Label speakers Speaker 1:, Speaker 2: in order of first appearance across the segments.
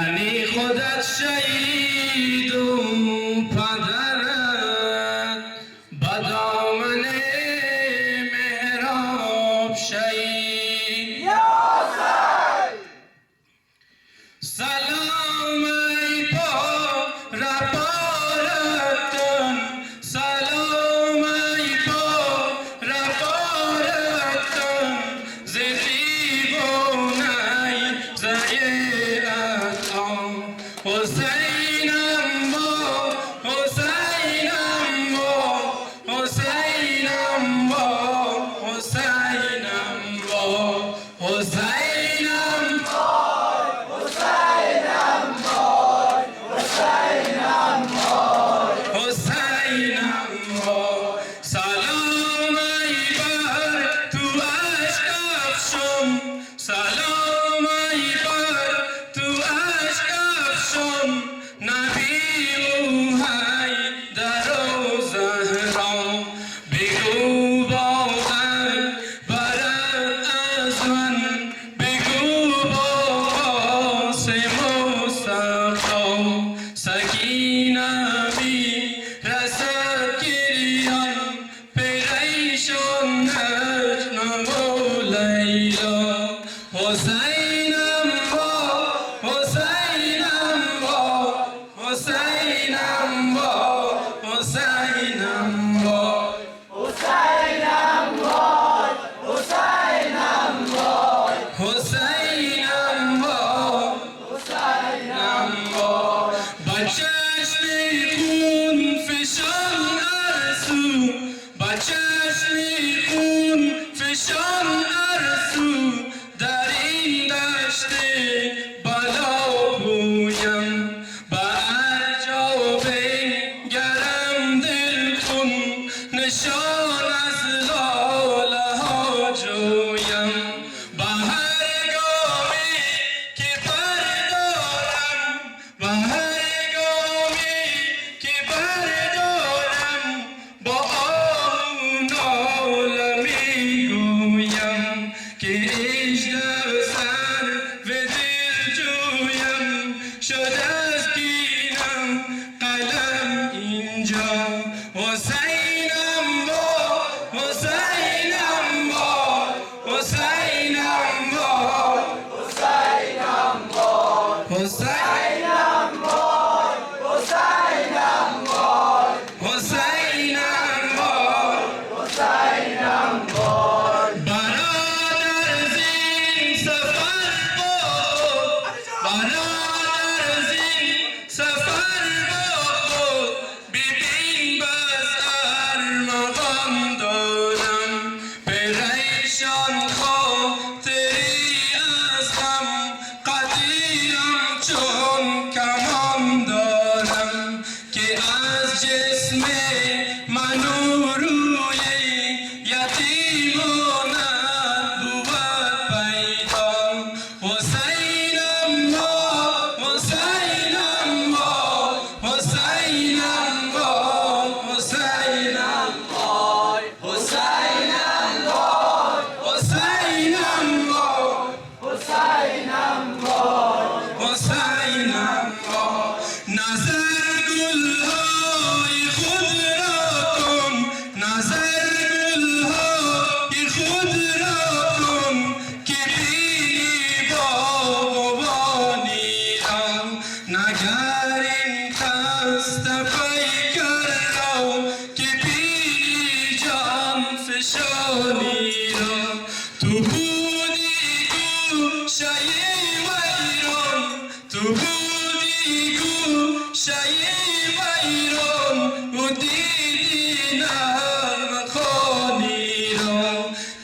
Speaker 1: یعنی خودت شهید و پدرت با دامن محراب شهید. سلام ای پا ربارتون، سلام ای پا ربارتون، ز دیوانه زیعت آن حسینم با حسینم با حسینم با حسینم با حسینم حسینم با. سلام ای بر تو عشق افشان، سلام ای بر تو عشق افشان، نبی و حیدر و زهرا. بگو باور برد از من، بگو با قاسم مصطفی، سکینه رسد گریان پریشان نجم و لیلا. حسینم با حسینم با حسینم با حسینم با
Speaker 2: حسینم باد، حسینم باد،
Speaker 1: حسینم با
Speaker 2: حسینم
Speaker 1: با چشم خون فشان ارسو، با چشم خون فشان ارسو، در این دشت بالا پویم. با هر جا بنگرم دل خون نشان از لاله ها جویم. با هر گامی که بردارم، با هر گامی که بردارم، با آه ناله میگویم که اژدر سر و دل جویم. شد از گیرم قلم اینجا. حسینم با حسینم با حسینم با
Speaker 2: حسینم باد،
Speaker 1: حسینم
Speaker 2: باد، حسینم باد،
Speaker 1: حسینم با
Speaker 2: حسینم باد.
Speaker 1: برادر زین سفر با خود، برادر زین سفر با خود، ببین بس ارمغان دارم. پریشان خاطری از غم، قدیم چون کمان دارم، که از جسم من روی یتیمانت بود پیدا. حسینم با حسینم با حسینم با حسینم
Speaker 2: باد، حسینم باد،
Speaker 1: حسینم با
Speaker 2: حسینم باد،
Speaker 1: حسینم با. نظر گلهای خود را کن، نظر گلهای خود را کن، که بینی باغبانی را. نگر این خسته پیکر را، که بینی جان فشانی را. تو بودی گوشه ویران، تو بودی گوشه ویران، و دیدی نغمه خوانی را.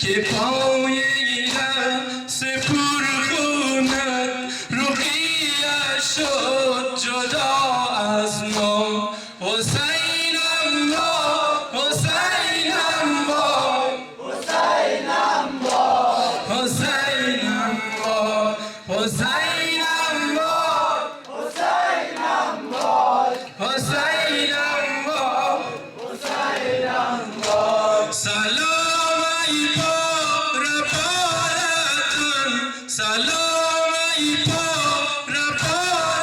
Speaker 1: که پای رقص پرخونت رقیه شد جدا از ما. حسینم با حسینم با
Speaker 2: حسینم باد،
Speaker 1: حسینم با حسینم با
Speaker 2: حسینم باد،
Speaker 1: حسینم با.
Speaker 2: حسینم باد.
Speaker 1: سلام ای پا ربارتون، سلام ای پا ربارتون،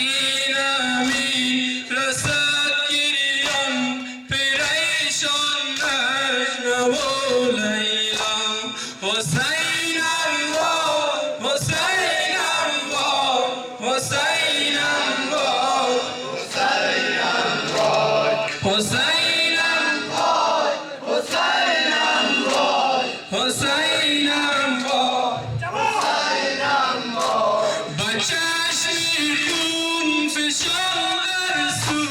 Speaker 1: سینه می رسد گریان پریشان مجنون و لیلا حسینم وای حسینم وای حسینم وای حسینم وای
Speaker 2: حسینم وای
Speaker 1: حسینم وای
Speaker 2: حسینم وای
Speaker 1: با چشمی خون فشان ارسو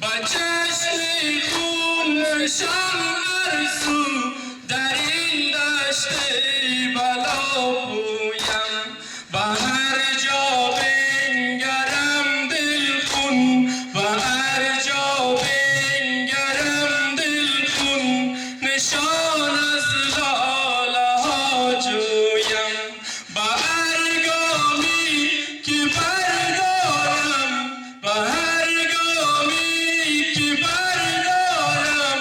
Speaker 1: با چشمی خون فشان ارسو در این دشت بلا پویم با هر جا بنگرم دل خون با هر جا بنگرم دل خون نشان از لاله ها جویم با هر گامی که بردارم با هر گامی که بردارم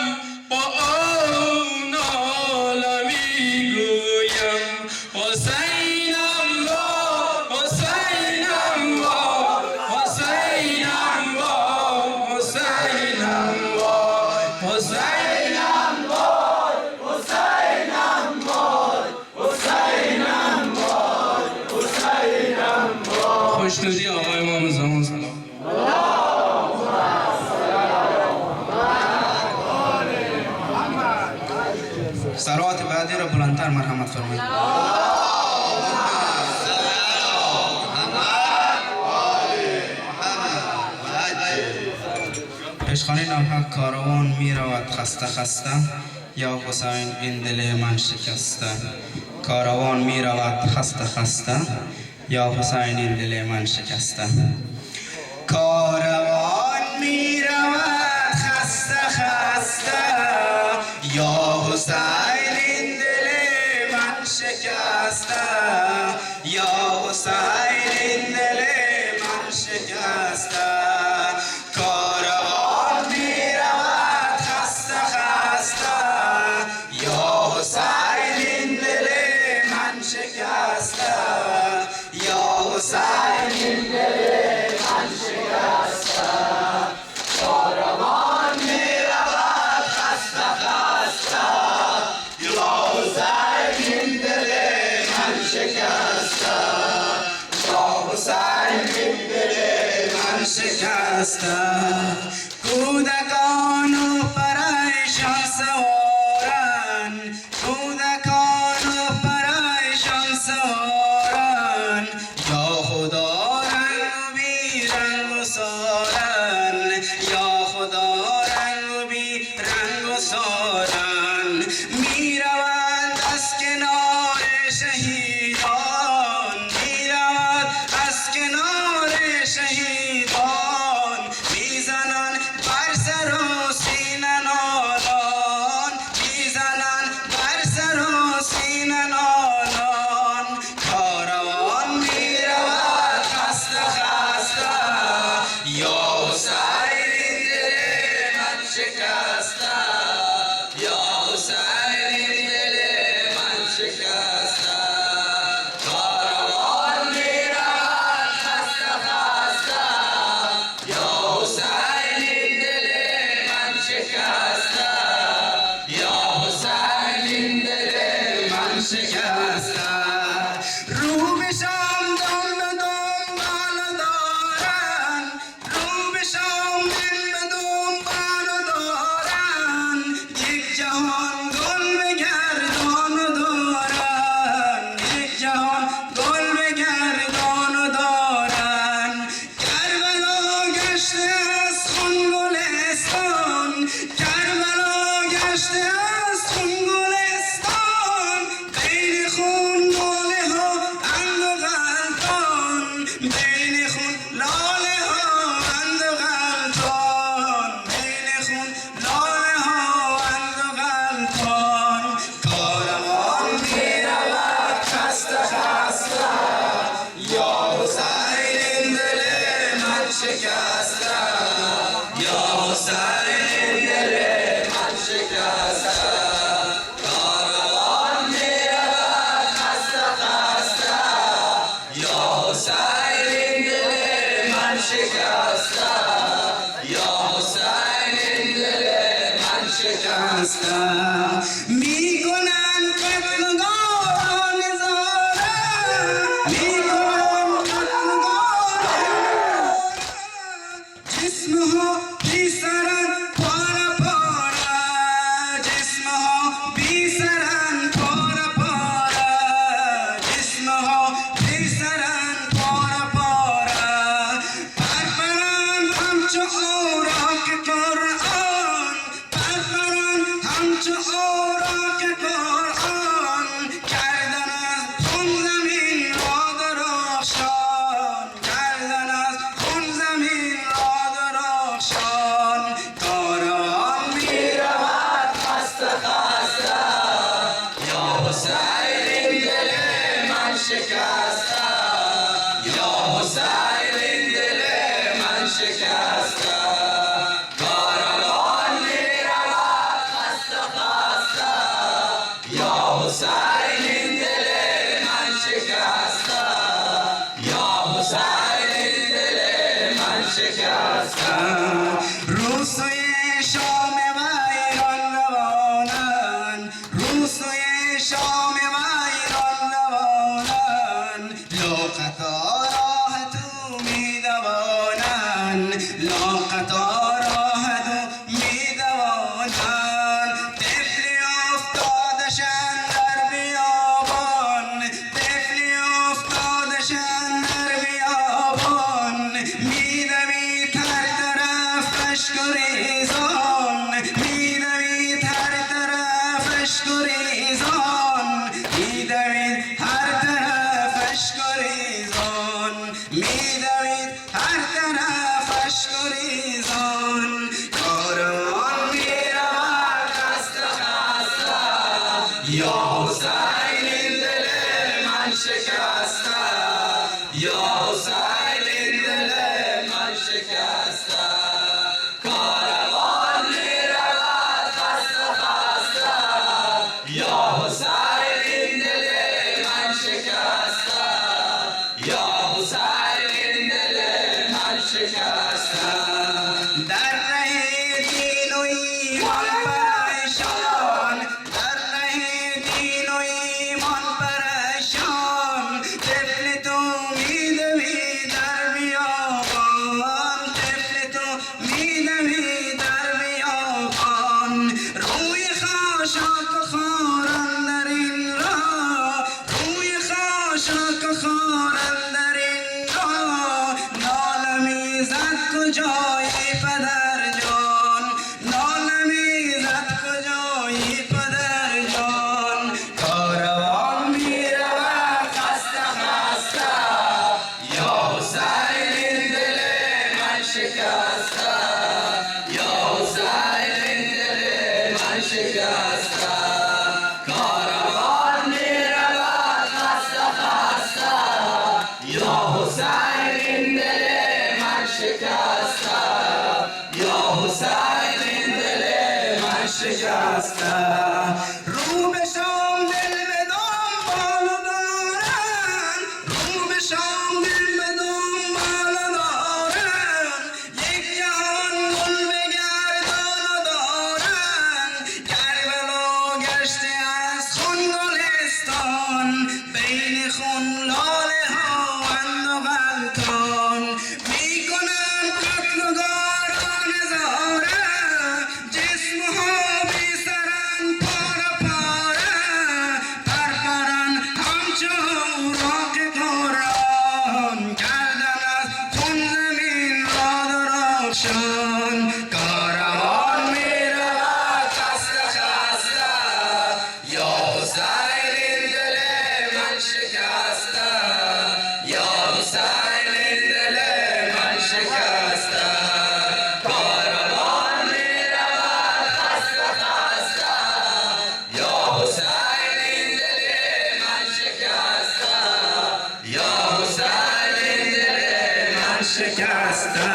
Speaker 1: با آن ناله میگویم حسینم وای حسینم وای حسینم وای حسینم وای حسینم
Speaker 2: حسینم وای حسینم وای حسینم وای حسینم وای
Speaker 1: خوشنودی آقای امام زمان سلام صلوات بعدی را بلندتر مرحمت فرمایید عشقانی نامحق کاروان می رود خسته خسته یا حسین این دل من شکسته کاروان می رود خسته خسته یا حسین این دل من شکسته کاروان می رود خسته خسته یا حسین این دل من شکسته یا حسین این دل من شکسته کاروان می رود خسته خسته یا حسین این دل من شکسته یا حسین این دل من شکسته
Speaker 2: کاروان می رود خسته خسته یا حسین این دل من شکسته یا حسین این دل
Speaker 1: من شکسته کودکان و پریشان سوارن کودکان و پریشان سوارن یا خدا رنگ و بی رنگ و سارن یا خدا رنگ و بی رنگ و سارن می روند از کنار شهیدان می روند از کنار شهیدان میزنن بر سر و سینه نالان میزنن بر سر و سینه نالان کاروان می رود خسته خسته یا حسین این دل من شکسته یا حسین این دل من شکسته کاروان می رود خسته خسته یا حسین این دل من شکسته یا حسین این دل من شکسته رو به شام دنبال دارن رو به شام دنبال دارن یک جهان گل به گردان دارن یک جهان گل به گردان دارن کربلا گشته از خون گلستان کربلا گشته از خون گلستان بین خون لاله ها اند و غلطان بین خون لاله ها اند و غلطان بین خون لاله ها اند و غلطان کاروان می رود خسته خسته یا حسین این دل من شکسته یا حسین این دل من شکسته کاروان می رود خسته خسته یا حسین این دل من شکسته
Speaker 2: شکسته یا حسین این دل من شکسته
Speaker 1: میکنن قتلگاران زارن میکنن قتلگاران جسمها بی سرن پاره پاره جسمها بی سرن پاره پاره جسمها بی سرن پاره پاره پرپرن همچو اوراق قرآن پرپرن همچو اوراق قرآن کردن از خون زمین را درخشان کردن از خون زمین را درخشان کاروان
Speaker 2: میرود خسته خسته یا حسین این دل من شکسته یا حسین این دل من شکسته کاروان میرود خسته خسته یا حسین این دل من شکسته یا حسین این دل من شکسته
Speaker 1: روسوی شام و ایران روانن روسوی شام و ایران روانن لاقطا راه تو میدوانن لاقطا راه تو میدوانن طفلی افتادشن در بیابان طفلی افتادشن در بیابان میدوید هر طرف اشک و ریزان میدوید هر طرف اشک و ریزان میدوید هر طرف اشک و ریزان میدوید هر طرف اشک و ریزان کاروان
Speaker 2: میرود خسته خسته یا حسین این دل من شکسته یا حسین این دل من شکسته کاروان میرود خسته خسته یا حسین این دل من شکسته یا حسین این دل من شکسته
Speaker 1: در ره دین و ایمان پریشان در ره دین و ایمان پریشان طفل تو میدوی در بیابان طفل تو میدوی در بیابان روی خاشاک و خاران در این راه روی خاشاک و خاران در این راه ناله میزد کجایی پدر جان ناله میزد کجایی پدر جان کاروان
Speaker 2: میرود خسته خسته یا حسین این دل من شکسته یا حسین این دل من شکسته کاروان میرود خسته خسته یا حسین این دل من شکسته یا حسین این دل من شکسته
Speaker 1: رو به شام دل به دنبال دارن رو به شام دل به دنبال دارن یک جهان گل به گردان دارن کربلا گشته از خون گلستان بین خون لاله ها اند و غلطان میکنن قتل و گاران زاره جسمها بی سرن پاره پاره پرپرن همچو اوراق قرآن کردن از خون زمین را درخشان کاروان
Speaker 2: میرود خسته خسته یا حسین این دل من شکسته یا حسین این دل من شکسته کاروان میرود خسته خسته یا حسین این دل من شکسته یا حسین این دل من شکسته